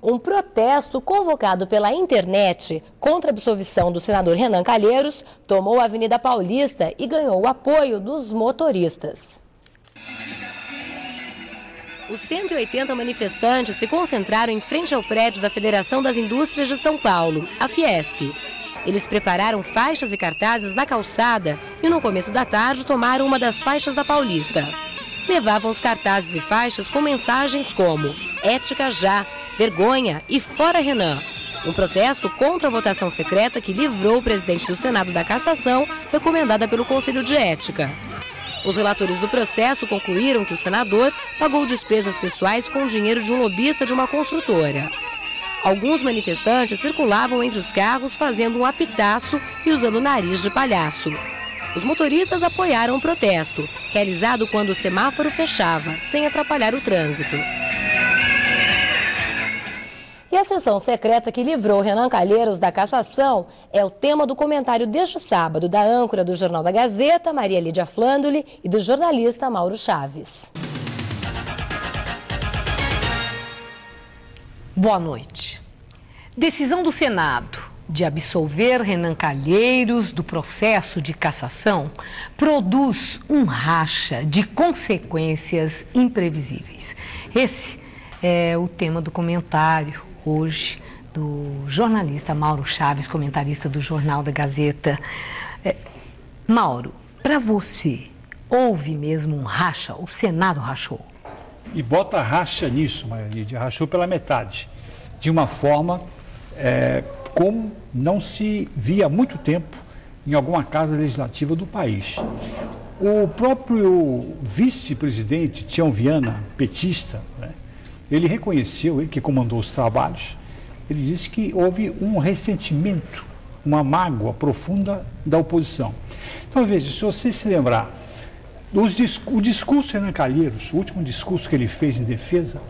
Um protesto convocado pela internet contra a absolvição do senador Renan Calheiros tomou a Avenida Paulista e ganhou o apoio dos motoristas. Os 180 manifestantes se concentraram em frente ao prédio da Federação das Indústrias de São Paulo, a Fiesp. Eles prepararam faixas e cartazes na calçada e no começo da tarde tomaram uma das faixas da Paulista. Levavam os cartazes e faixas com mensagens como "Ética já", "Vergonha" e "Fora Renan". Um protesto contra a votação secreta que livrou o presidente do Senado da cassação, recomendada pelo Conselho de Ética. Os relatores do processo concluíram que o senador pagou despesas pessoais com o dinheiro de um lobista de uma construtora. Alguns manifestantes circulavam entre os carros fazendo um apitaço e usando nariz de palhaço. Os motoristas apoiaram o protesto, realizado quando o semáforo fechava, sem atrapalhar o trânsito. E a sessão secreta que livrou Renan Calheiros da cassação é o tema do comentário deste sábado da âncora do Jornal da Gazeta, Maria Lídia Flandoli, e do jornalista Mauro Chaves. Boa noite. Decisão do Senado de absolver Renan Calheiros do processo de cassação produz um racha de consequências imprevisíveis. Esse é o tema do comentário hoje do jornalista Mauro Chaves, comentarista do Jornal da Gazeta. Mauro, para você, houve mesmo um racha? O Senado rachou? E bota racha nisso, Maria Lídia, rachou pela metade, de uma forma como não se via há muito tempo em alguma casa legislativa do país. O próprio vice-presidente, Tião Viana, petista, né, ele reconheceu, ele que comandou os trabalhos, ele disse que houve um ressentimento, uma mágoa profunda da oposição. Então, veja, se você se lembrar, o discurso de Renan Calheiros, o último discurso que ele fez em defesa,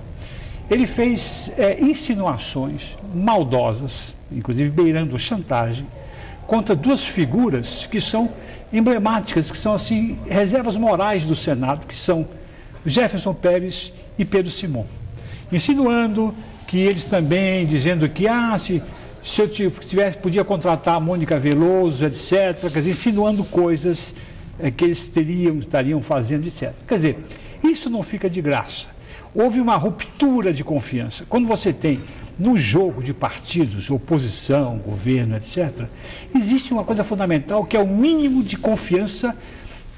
ele fez insinuações maldosas, inclusive beirando chantagem, contra duas figuras que são emblemáticas, que são assim reservas morais do Senado, que são Jefferson Pérez e Pedro Simon. Insinuando que eles também, dizendo que se eu tivesse, podia contratar a Mônica Veloso, etc., quer dizer, insinuando coisas que eles estariam fazendo, etc. Quer dizer, isso não fica de graça. Houve uma ruptura de confiança. Quando você tem, no jogo de partidos, oposição, governo, etc., existe uma coisa fundamental que é o mínimo de confiança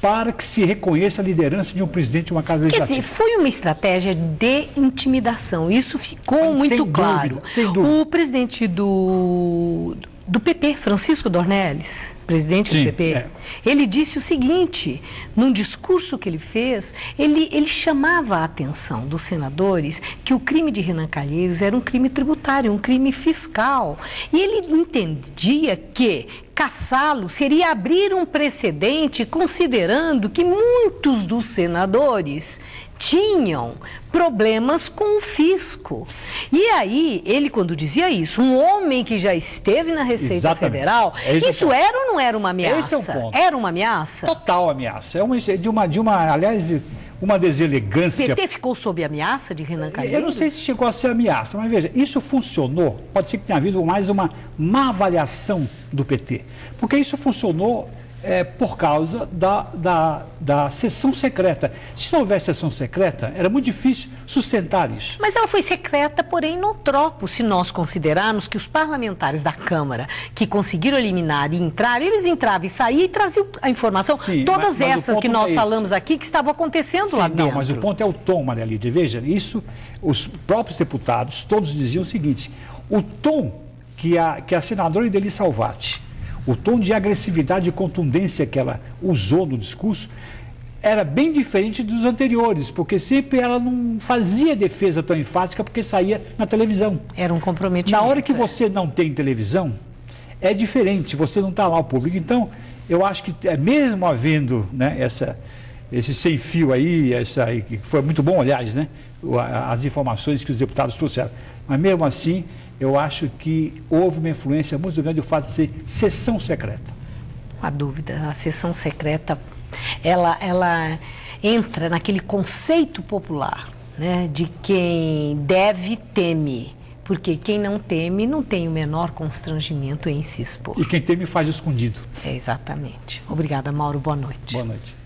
para que se reconheça a liderança de um presidente de uma casa legislativa. Quer dizer, foi uma estratégia de intimidação. Isso ficou muito claro. Sem dúvida. O presidente do PP, Francisco Dornelles, presidente do PP, ele disse o seguinte, num discurso que ele fez, ele chamava a atenção dos senadores que o crime de Renan Calheiros era um crime tributário, um crime fiscal. E ele entendia que cassá-lo seria abrir um precedente, considerando que muitos dos senadores tinham problemas com o fisco. E aí, ele quando dizia isso, um homem que já esteve na Receita Federal, isso era ou não era uma ameaça? Esse é o ponto. Era uma ameaça? Total ameaça. Aliás, uma deselegância. O PT ficou sob ameaça de Renan Calheiros? Eu não sei se chegou a ser ameaça, mas veja, isso funcionou. Pode ser que tenha havido mais uma má avaliação do PT, porque isso funcionou por causa da sessão secreta. Se não houvesse sessão secreta, era muito difícil sustentar isso. Mas ela foi secreta, porém, no tropo, se nós considerarmos que os parlamentares da Câmara que conseguiram eliminar e entrar, eles entravam e saíam e traziam a informação. Sim, todas essas que nós falamos aqui que estavam acontecendo lá dentro. Não, mas o ponto é o tom, Maria Lídia. Veja, isso, os próprios deputados, todos diziam o seguinte, o tom que a senadora Ideli Salvati, o tom de agressividade e contundência que ela usou no discurso era bem diferente dos anteriores, porque sempre ela não fazia defesa tão enfática porque saía na televisão. Era um comprometimento. Na hora que você não tem televisão, é diferente, você não está lá ao público. Então, eu acho que mesmo havendo, né, esse sem fio aí, que foi muito bom, aliás, né, as informações que os deputados trouxeram, mas mesmo assim, eu acho que houve uma influência muito grande do fato de ser sessão secreta. Não há dúvida, a sessão secreta, ela entra naquele conceito popular, né, de quem deve teme, Porque quem não teme não tem o menor constrangimento em se expor. E quem teme faz escondido. Exatamente. Obrigada, Mauro. Boa noite. Boa noite.